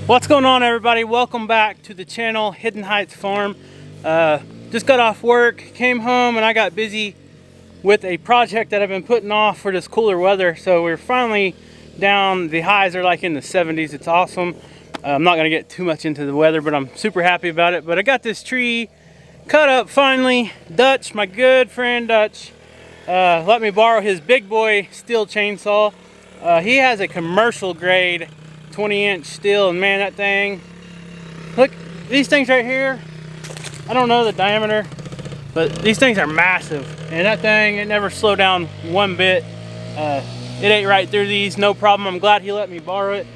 What's going on, everybody? Welcome back to the channel, Hiddenheightsfarm. Just got off work, came home, and I got busy with a project that I've been putting off for this cooler weather. So we're finally down. The highs are like in the 70s. It's awesome. I'm not going to get too much into the weather, but I'm super happy about it. But I got this tree cut up finally. Dutch, my good friend Dutch, let me borrow his big boy steel chainsaw. He has a commercial grade 20-inch steel, and man, that thing, look, these things right here, I don't know the diameter, but these things are massive, and that thing, it never slowed down one bit. It ate right through these, no problem. I'm glad he let me borrow it.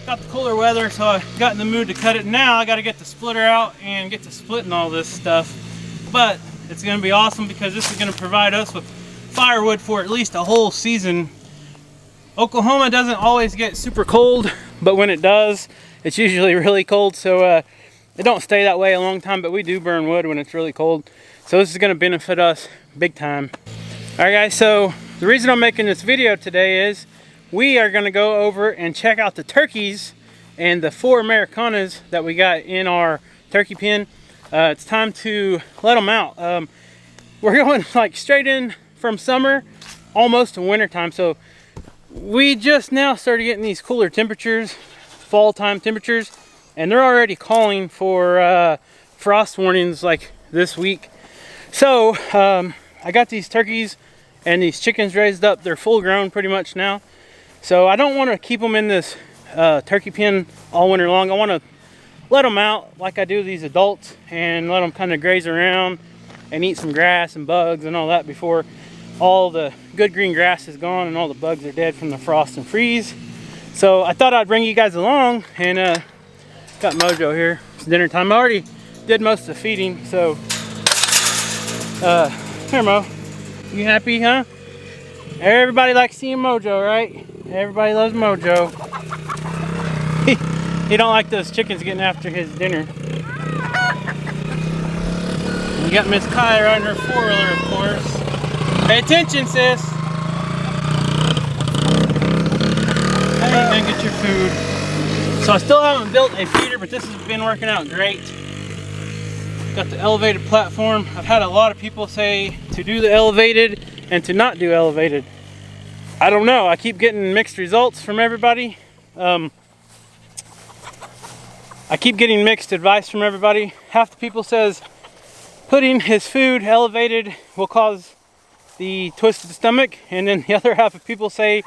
Got the cooler weather, so I got in the mood to cut it. Now I got to get the splitter out and get to splitting all this stuff, but it's going to be awesome because this is going to provide us with firewood for at least a whole season. Oklahoma doesn't always get super cold, but when it does, it's usually really cold. So it don't stay that way a long time, but we do burn wood when it's really cold. So this is going to benefit us big time. All right, guys, so the reason I'm making this video today is we are going to go over and check out the turkeys and the 4 Americanas that we got in our turkey pen. It's time to let them out. We're going like straight in from summer, almost to winter time. So we just now started getting these cooler temperatures, fall time temperatures, and they're already calling for frost warnings like this week. So I got these turkeys and these chickens raised up. They're full grown pretty much now. So I don't want to keep them in this turkey pen all winter long. I want to let them out like I do these adults and let them kind of graze around and eat some grass and bugs and all that before all the good green grass is gone and all the bugs are dead from the frost and freeze. So I thought I'd bring you guys along, and got Mojo here. It's dinner time. I already did most of the feeding, so here, Mo. You happy, huh? Everybody likes seeing Mojo, right? Everybody loves Mojo. He don't like those chickens getting after his dinner. We got Miss Kai riding her 4-wheeler, of course. Pay attention, sis. Hey, and get your food. So I still haven't built a feeder, but this has been working out great. Got the elevated platform. I've had a lot of people say to do the elevated and to not do elevated. I don't know. I keep getting mixed results from everybody. I keep getting mixed advice from everybody. Half the people says putting his food elevated will cause the twisted stomach, and then the other half of people say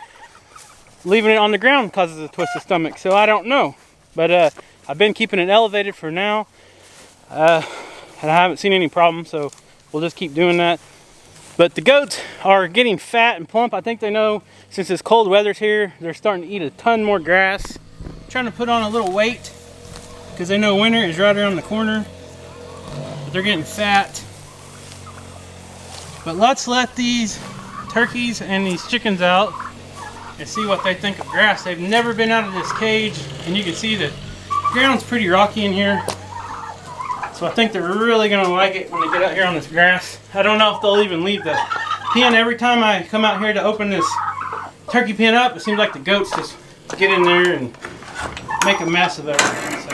leaving it on the ground causes a twisted stomach. So I don't know, but I've been keeping it elevated for now, and I haven't seen any problems, so we'll just keep doing that. But the goats are getting fat and plump. I think they know since this cold weather's here, they're starting to eat a ton more grass. I'm trying to put on a little weight because they know winter is right around the corner, but they're getting fat. But let's let these turkeys and these chickens out and see what they think of grass. They've never been out of this cage, and you can see the ground's pretty rocky in here. So I think they're really gonna like it when they get out here on this grass. I don't know if they'll even leave the pen. Every time I come out here to open this turkey pen up, it seems like the goats just get in there and make a mess of everything. So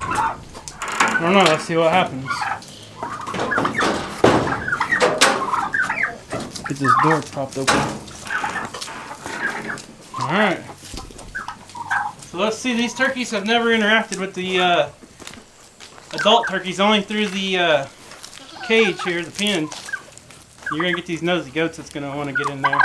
I don't know, let's see what happens. Get this door propped open. Alright. So let's see, these turkeys have never interacted with the adult turkeys, only through the cage here, the pen. You're going to get these nosy goats that's going to want to get in there.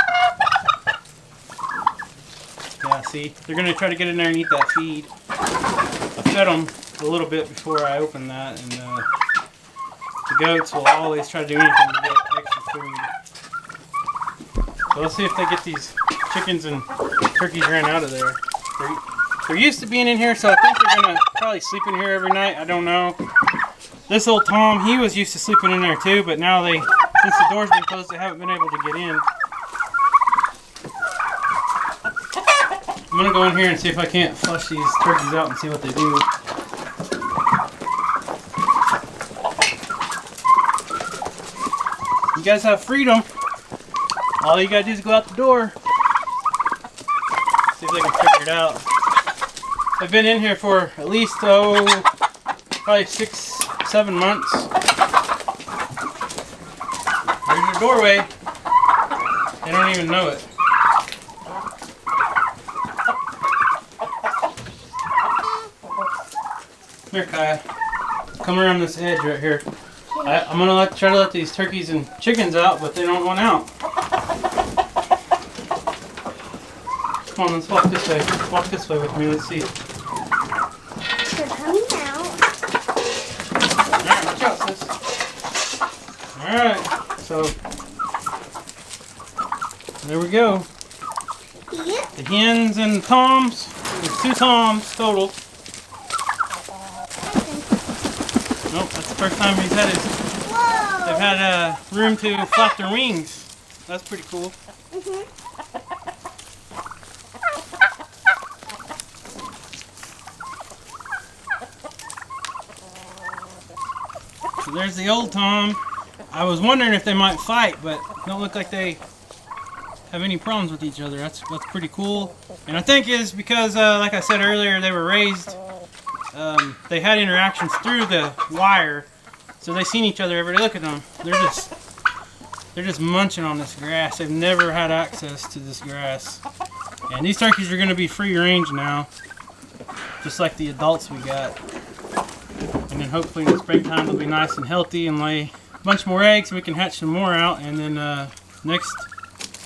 Yeah, see? They're going to try to get in there and eat that feed. I fed them a little bit before I opened that, and the goats will always try to do anything to get extra food. So let's see if they get these chickens and turkeys ran out of there. They're used to being in here, so I think they're going to probably sleep in here every night. I don't know. This old Tom, he was used to sleeping in there too, but now since the door's been closed, they haven't been able to get in. I'm going to go in here and see if I can't flush these turkeys out and see what they do. You guys have freedom. All you gotta do is go out the door. See if they can figure it out. I've been in here for at least, probably 6-7 months. There's your doorway. They don't even know it. Here, Kaya. Come around this edge right here. I'm gonna try to let these turkeys and chickens out, but they don't want out. Come on, let's walk this way. Walk this way with me. Let's see. They're coming out. Alright, watch out, sis. Alright, so there we go. Yep. The hens and the toms. There's 2 toms total. Nope, that's the first time they've had room to flap their wings. That's pretty cool. So there's the old tom. I was wondering if they might fight, but don't look like they have any problems with each other. That's pretty cool. And I think it's because, like I said earlier, they were raised. They had interactions through the wire, so they've seen each other every day. Look at them. They're just munching on this grass. They've never had access to this grass. And these turkeys are going to be free range now, just like the adults we got. And then hopefully in the springtime they'll be nice and healthy and lay a bunch more eggs so we can hatch some more out. And then next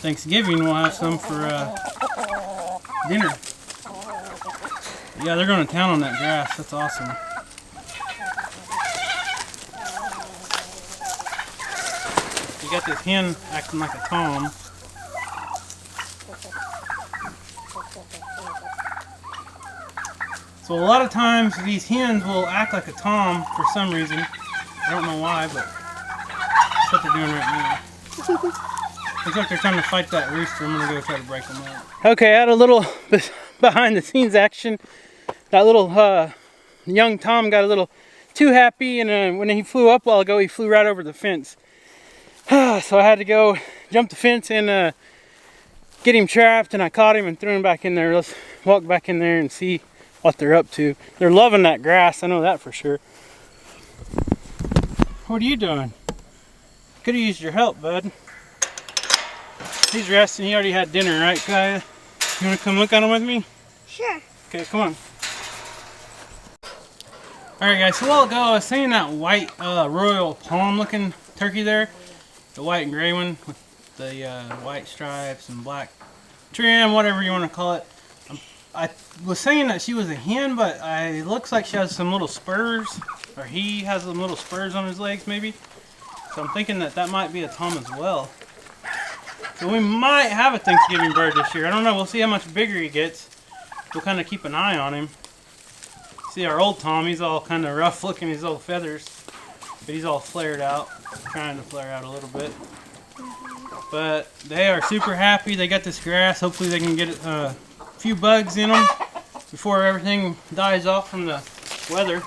Thanksgiving we'll have some for dinner. Yeah, they're going to town on that grass. That's awesome. You got this hen acting like a tom. So a lot of times these hens will act like a tom for some reason. I don't know why, but that's what they're doing right now. Looks like they're trying to fight that rooster. I'm going to go try to break them up. Okay, I had a little behind the scenes action. That little young tom got a little too happy, and when he flew up a while ago, he flew right over the fence. So I had to go jump the fence and get him trapped, and I caught him and threw him back in there. Let's walk back in there and see what they're up to. They're loving that grass, I know that for sure. What are you doing? Could have used your help, bud. He's resting. He already had dinner, right, Kaya? You want to come look at him with me? Sure. Okay, come on. Alright guys, so a while ago I was saying that white royal palm looking turkey there. The white and gray one with the white stripes and black trim, whatever you want to call it. I was saying that she was a hen, but it looks like she has some little spurs, or he has some little spurs on his legs maybe. So I'm thinking that that might be a tom as well. So we might have a Thanksgiving bird this year. I don't know, we'll see how much bigger he gets. We'll kind of keep an eye on him. See our old tom, he's all kind of rough looking, his old feathers. But he's all flared out, trying to flare out a little bit. But they are super happy. They got this grass. Hopefully they can get a few bugs in them before everything dies off from the weather.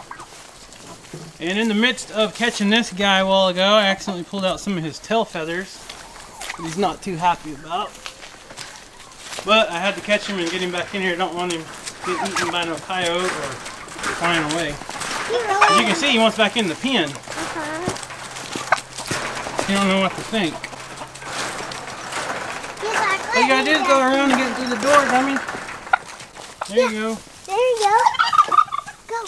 And in the midst of catching this guy a while ago, I accidentally pulled out some of his tail feathers that he's not too happy about. But I had to catch him and get him back in here. I don't want him getting eaten by no coyote or flying away. As you can see, he wants back in the pen. You don't know what to think. All you gotta do is go around and get through the door, dummy. There you go. There you go. Go.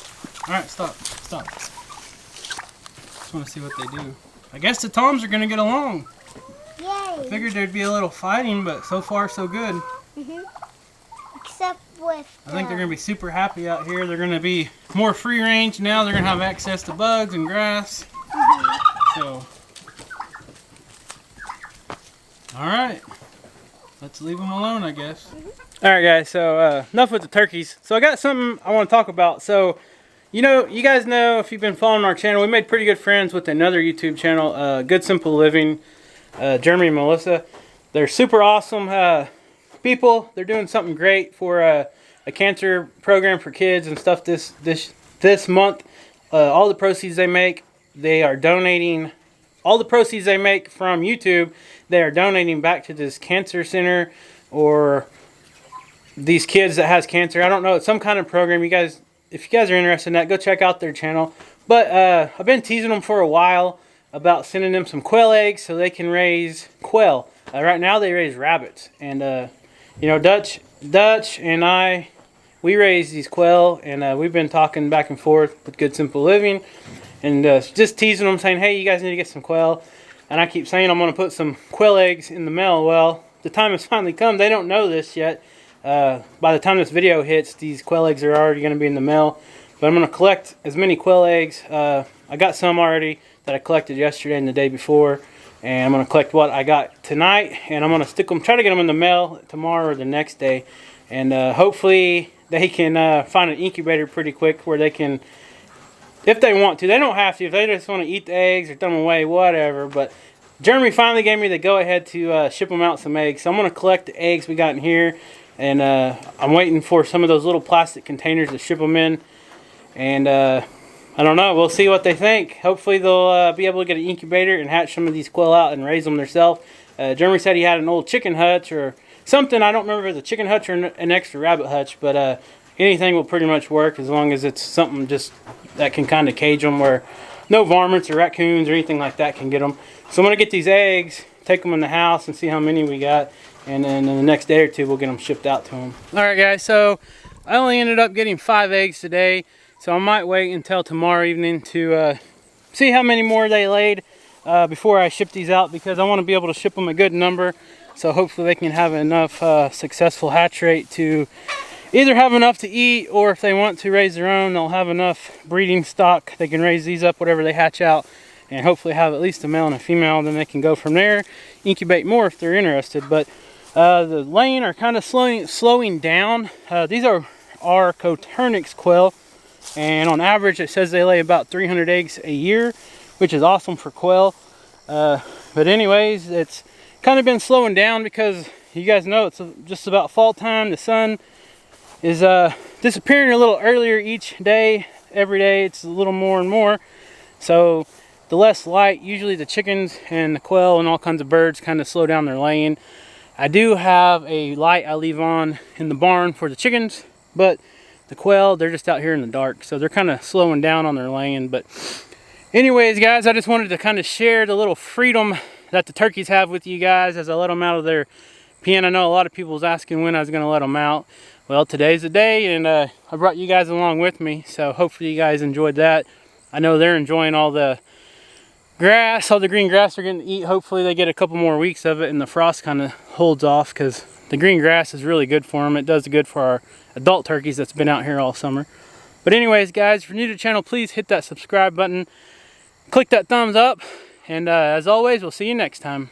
Alright, stop. Stop. Just want to see what they do. I guess the toms are gonna get along. Yay. Figured there'd be a little fighting, but so far so good. Except with I think they're gonna be super happy out here. They're gonna be more free range now. They're gonna have access to bugs and grass. So, all right, let's leave them alone, I guess. All right, guys. So enough with the turkeys. So I got something I want to talk about. So, you guys know if you've been following our channel, we made pretty good friends with another YouTube channel, Good Simple Living, Jeremy and Melissa. They're super awesome people. They're doing something great for a cancer program for kids and stuff this month. All the proceeds they make, they are donating. All the proceeds they make from YouTube, they are donating back to this cancer center or these kids that has cancer. I don't know, it's some kind of program. You guys, if you guys are interested in that, go check out their channel. But I've been teasing them for a while about sending them some quail eggs so they can raise quail. Right now they raise rabbits, and you know, Dutch and we raise these quail, and we've been talking back and forth with Good Simple Living, and just teasing them, saying, hey, you guys need to get some quail. And I keep saying I'm going to put some quail eggs in the mail. Well, the time has finally come. They don't know this yet. By the time this video hits, these quail eggs are already going to be in the mail. But I'm going to collect as many quail eggs. I got some already that I collected yesterday and the day before. And I'm going to collect what I got tonight. And I'm going to stick them, try to get them in the mail tomorrow or the next day. And hopefully they can find an incubator pretty quick where they can, if they want to. They don't have to. If they just want to eat the eggs or throw them away, whatever. But Jeremy finally gave me the go-ahead to ship them out some eggs. So I'm going to collect the eggs we got in here. And I'm waiting for some of those little plastic containers to ship them in. And I don't know. We'll see what they think. Hopefully they'll be able to get an incubator and hatch some of these quail out and raise them themselves. Jeremy said he had an old chicken hutch or something. I don't remember if it was a chicken hutch or an extra rabbit hutch. But anything will pretty much work as long as it's something just that can kind of cage them where no varmints or raccoons or anything like that can get them. So I'm going to get these eggs, take them in the house and see how many we got. And then in the next day or two, we'll get them shipped out to them. Alright guys, so I only ended up getting 5 eggs today. So I might wait until tomorrow evening to see how many more they laid before I ship these out. Because I want to be able to ship them a good number. So hopefully they can have enough successful hatch rate to either have enough to eat, or if they want to raise their own, they'll have enough breeding stock. They can raise these up, whatever they hatch out, and hopefully have at least a male and a female. Then they can go from there, incubate more if they're interested. But the laying are kind of slowing down. These are Coturnix quail, and on average it says they lay about 300 eggs a year, which is awesome for quail. But anyways, it's kind of been slowing down because you guys know it's just about fall time. The sun is disappearing a little earlier each day. Every day it's a little more and more. So the less light, usually the chickens and the quail and all kinds of birds kind of slow down their laying. I do have a light I leave on in the barn for the chickens, but the quail, they're just out here in the dark, so they're kind of slowing down on their laying. But anyways guys, I just wanted to kind of share the little freedom that the turkeys have with you guys as I let them out of their pen. I know a lot of people was asking when I was going to let them out. Well, today's the day, and I brought you guys along with me, so hopefully you guys enjoyed that. I know they're enjoying all the grass, all the green grass they're getting to eat. Hopefully they get a couple more weeks of it and the frost kind of holds off, because the green grass is really good for them. It does good for our adult turkeys that's been out here all summer. But anyways guys, if you're new to the channel, please hit that subscribe button, click that thumbs up, and as always, we'll see you next time.